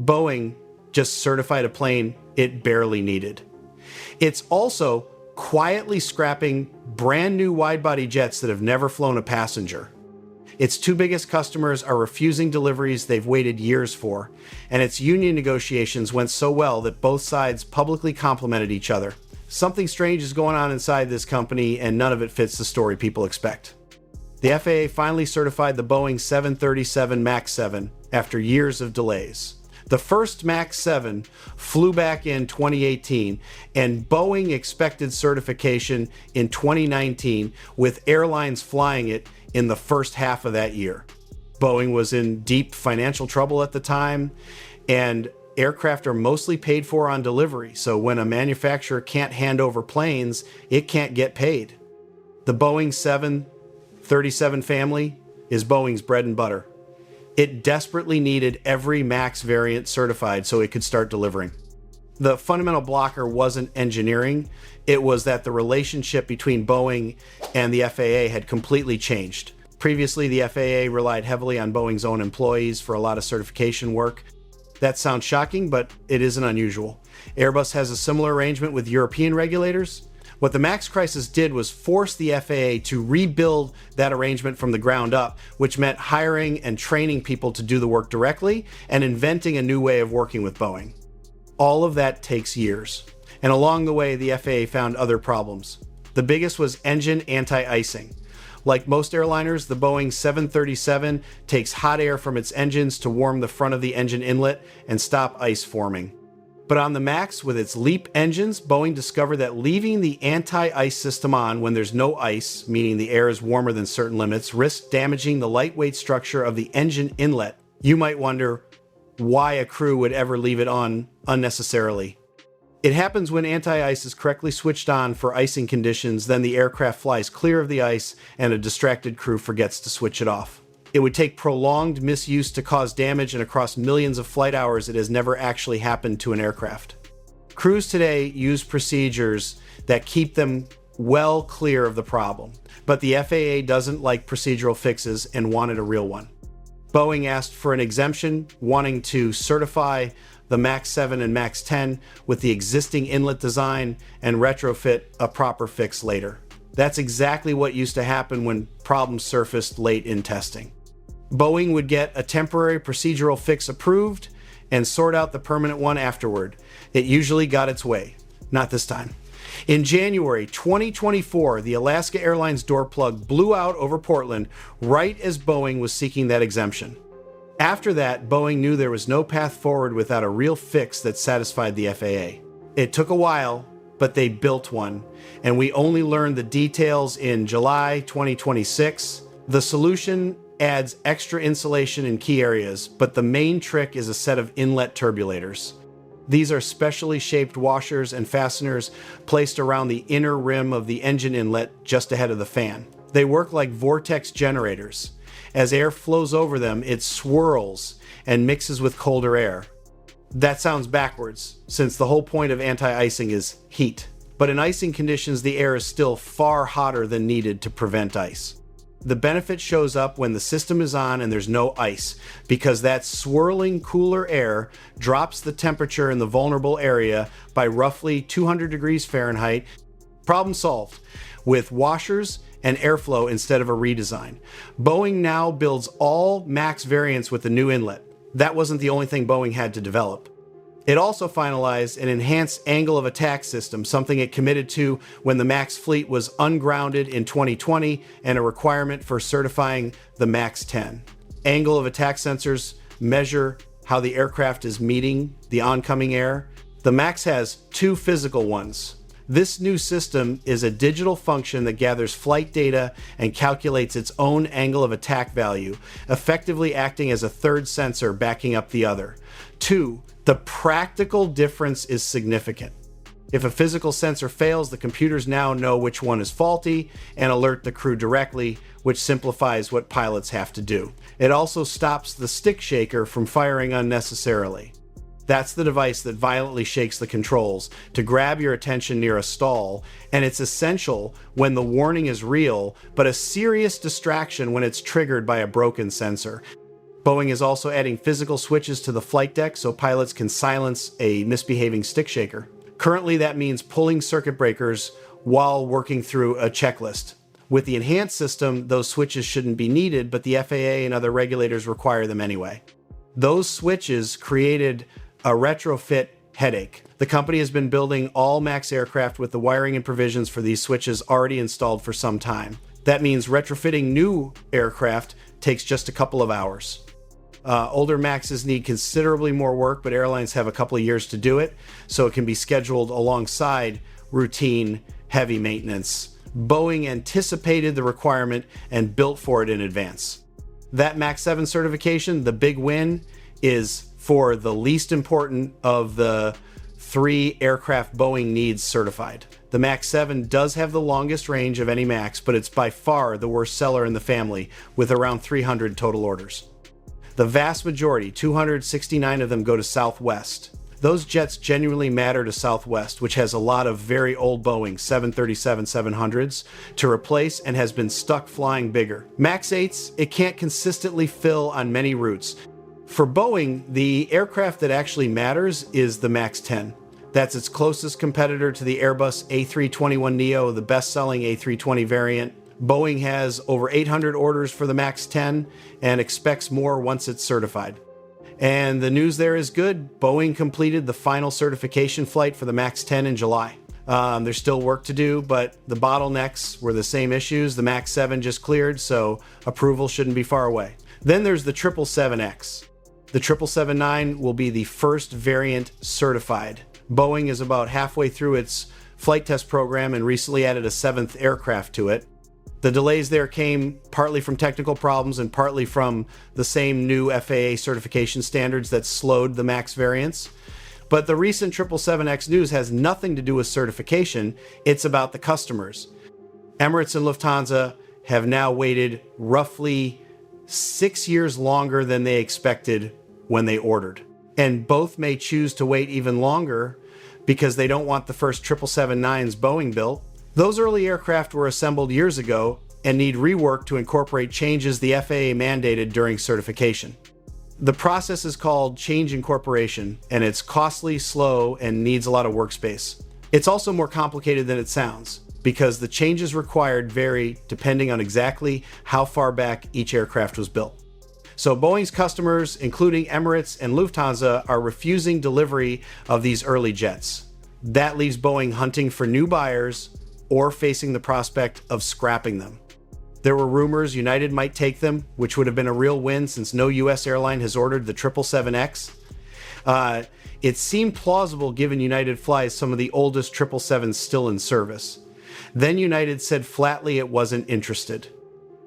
Boeing just certified a plane it barely needed. It's also quietly scrapping brand new wide-body jets that have never flown a passenger. Its two biggest customers are refusing deliveries they've waited years for, and its union negotiations went so well that both sides publicly complimented each other. Something strange is going on inside this company, and none of it fits the story people expect. The FAA finally certified the Boeing 737 MAX 7 after years of delays. The first MAX 7 flew back in 2018, and Boeing expected certification in 2019, with airlines flying it in the first half of that year. Boeing was in deep financial trouble at the time, and aircraft are mostly paid for on delivery, so when a manufacturer can't hand over planes, it can't get paid. The Boeing 737 family is Boeing's bread and butter. It desperately needed every MAX variant certified so it could start delivering. The fundamental blocker wasn't engineering, it was that the relationship between Boeing and the FAA had completely changed. Previously, the FAA relied heavily on Boeing's own employees for a lot of certification work. That sounds shocking, but it isn't unusual. Airbus has a similar arrangement with European regulators. What the MAX crisis did was force the FAA to rebuild that arrangement from the ground up, which meant hiring and training people to do the work directly and inventing a new way of working with Boeing. All of that takes years. And along the way, the FAA found other problems. The biggest was engine anti-icing. Like most airliners, the Boeing 737 takes hot air from its engines to warm the front of the engine inlet and stop ice forming. But on the MAX, with its LEAP engines, Boeing discovered that leaving the anti-ice system on when there's no ice, meaning the air is warmer than certain limits, risks damaging the lightweight structure of the engine inlet. You might wonder why a crew would ever leave it on unnecessarily. It happens when anti-ice is correctly switched on for icing conditions, then the aircraft flies clear of the ice and a distracted crew forgets to switch it off. It would take prolonged misuse to cause damage, and across millions of flight hours, it has never actually happened to an aircraft. Crews today use procedures that keep them well clear of the problem, but the FAA doesn't like procedural fixes and wanted a real one. Boeing asked for an exemption, wanting to certify the MAX 7 and MAX 10 with the existing inlet design and retrofit a proper fix later. That's exactly what used to happen when problems surfaced late in testing. Boeing would get a temporary procedural fix approved and sort out the permanent one afterward. It usually got its way. Not this time. In January 2024, the Alaska Airlines door plug blew out over Portland right as Boeing was seeking that exemption. After that, Boeing knew there was no path forward without a real fix that satisfied the FAA. It took a while, but they built one, and we only learned the details in July 2026. The solution adds extra insulation in key areas, but the main trick is a set of inlet turbulators. These are specially shaped washers and fasteners placed around the inner rim of the engine inlet just ahead of the fan. They work like vortex generators. As air flows over them, it swirls and mixes with colder air. That sounds backwards, since the whole point of anti-icing is heat. But in icing conditions, the air is still far hotter than needed to prevent ice. The benefit shows up when the system is on and there's no ice, because that swirling cooler air drops the temperature in the vulnerable area by roughly 200 degrees Fahrenheit. Problem solved, with washers and airflow instead of a redesign. Boeing now builds all MAX variants with the new inlet. That wasn't the only thing Boeing had to develop. It also finalized an enhanced angle of attack system, something it committed to when the MAX fleet was ungrounded in 2020 and a requirement for certifying the MAX 10. Angle of attack sensors measure how the aircraft is meeting the oncoming air. The MAX has two physical ones. This new system is a digital function that gathers flight data and calculates its own angle of attack value, effectively acting as a third sensor backing up the other. 2. The practical difference is significant. If a physical sensor fails, the computers now know which one is faulty and alert the crew directly, which simplifies what pilots have to do. It also stops the stick shaker from firing unnecessarily. That's the device that violently shakes the controls to grab your attention near a stall, and it's essential when the warning is real, but a serious distraction when it's triggered by a broken sensor. Boeing is also adding physical switches to the flight deck so pilots can silence a misbehaving stick shaker. Currently, that means pulling circuit breakers while working through a checklist. With the enhanced system, those switches shouldn't be needed, but the FAA and other regulators require them anyway. Those switches created a retrofit headache. The company has been building all MAX aircraft with the wiring and provisions for these switches already installed for some time. That means retrofitting new aircraft takes just a couple of hours. Older MAXs need considerably more work, but airlines have a couple of years to do it, so it can be scheduled alongside routine heavy maintenance. Boeing anticipated the requirement and built for it in advance. That MAX 7 certification, the big win, is for the least important of the 3 aircraft Boeing needs certified. The MAX 7 does have the longest range of any MAX, but it's by far the worst seller in the family, with around 300 total orders. The vast majority, 269 of them, go to Southwest. Those jets genuinely matter to Southwest, which has a lot of very old Boeing 737-700s to replace and has been stuck flying bigger. MAX 8s, it can't consistently fill on many routes. For Boeing, the aircraft that actually matters is the MAX 10. That's its closest competitor to the Airbus A321neo, the best-selling A320 variant. Boeing has over 800 orders for the MAX 10 and expects more once it's certified. And the news there is good. Boeing completed the final certification flight for the MAX 10 in July. There's still work to do, but the bottlenecks were the same issues. The MAX 7 just cleared, so approval shouldn't be far away. Then there's the 777X. The 777-9 will be the first variant certified. Boeing is about halfway through its flight test program and recently added a 7th aircraft to it. The delays there came partly from technical problems and partly from the same new FAA certification standards that slowed the MAX variants. But the recent 777X news has nothing to do with certification. It's about the customers. Emirates and Lufthansa have now waited roughly 6 years longer than they expected when they ordered. And both may choose to wait even longer because they don't want the first 777-9s Boeing built. Those early aircraft were assembled years ago and need rework to incorporate changes the FAA mandated during certification. The process is called change incorporation, and it's costly, slow, and needs a lot of workspace. It's also more complicated than it sounds because the changes required vary depending on exactly how far back each aircraft was built. So Boeing's customers, including Emirates and Lufthansa, are refusing delivery of these early jets. That leaves Boeing hunting for new buyers or facing the prospect of scrapping them. There were rumors United might take them, which would have been a real win since no U.S. airline has ordered the 777X. It seemed plausible given United flies some of the oldest 777s still in service. Then United said flatly it wasn't interested.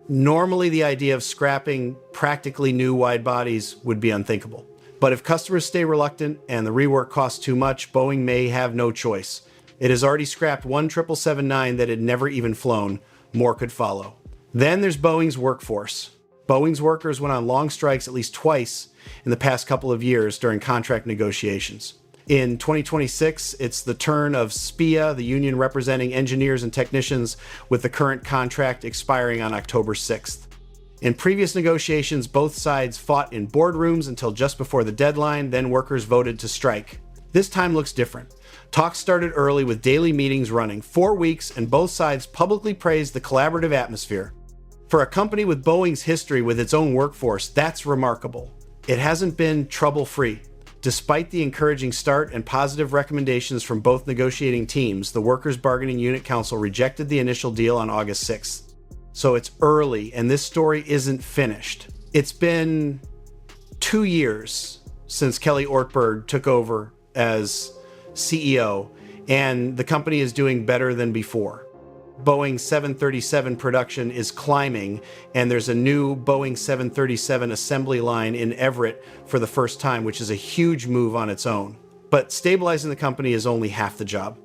Normally, the idea of scrapping practically new wide bodies would be unthinkable. But if customers stay reluctant and the rework costs too much, Boeing may have no choice. It has already scrapped one 777-9 that had never even flown. More could follow. Then there's Boeing's workforce. Boeing's workers went on long strikes at least twice in the past couple of years during contract negotiations. In 2026, it's the turn of SPIA, the union representing engineers and technicians, with the current contract expiring on October 6th. In previous negotiations, both sides fought in boardrooms until just before the deadline, then workers voted to strike. This time looks different. Talks started early with daily meetings running 4 weeks, and both sides publicly praised the collaborative atmosphere. For a company with Boeing's history with its own workforce, that's remarkable. It hasn't been trouble-free. Despite the encouraging start and positive recommendations from both negotiating teams, the Workers' Bargaining Unit Council rejected the initial deal on August 6th. So it's early, and this story isn't finished. It's been 2 years since Kelly Ortberg took over as CEO, and the company is doing better than before. Boeing 737 production is climbing, and there's a new Boeing 737 assembly line in Everett for the first time, which is a huge move on its own. But stabilizing the company is only half the job.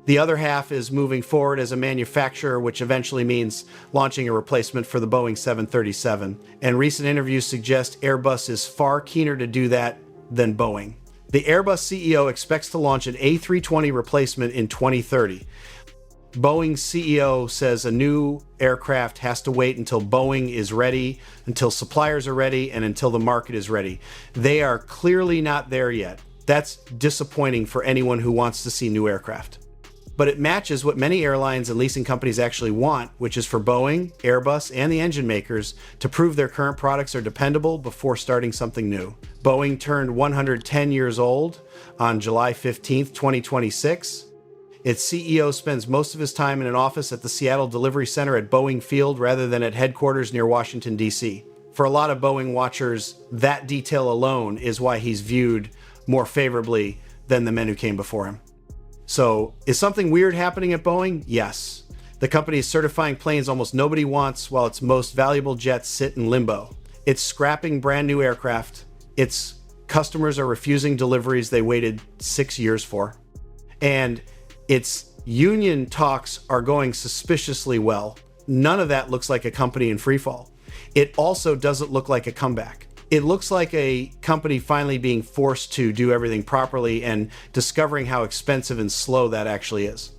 The other half is moving forward as a manufacturer, which eventually means launching a replacement for the Boeing 737. And recent interviews suggest Airbus is far keener to do that than Boeing. The Airbus CEO expects to launch an A320 replacement in 2030. Boeing's CEO says a new aircraft has to wait until Boeing is ready, until suppliers are ready, and until the market is ready. They are clearly not there yet. That's disappointing for anyone who wants to see new aircraft. But it matches what many airlines and leasing companies actually want, which is for Boeing, Airbus, and the engine makers to prove their current products are dependable before starting something new. Boeing turned 110 years old on July 15th, 2026. Its CEO spends most of his time in an office at the Seattle Delivery Center at Boeing Field rather than at headquarters near Washington, D.C. For a lot of Boeing watchers, that detail alone is why he's viewed more favorably than the men who came before him. So, is something weird happening at Boeing? Yes. The company is certifying planes almost nobody wants while its most valuable jets sit in limbo. It's scrapping brand new aircraft. Its customers are refusing deliveries they waited 6 years for. And its union talks are going suspiciously well. None of that looks like a company in freefall. It also doesn't look like a comeback. It looks like a company finally being forced to do everything properly and discovering how expensive and slow that actually is.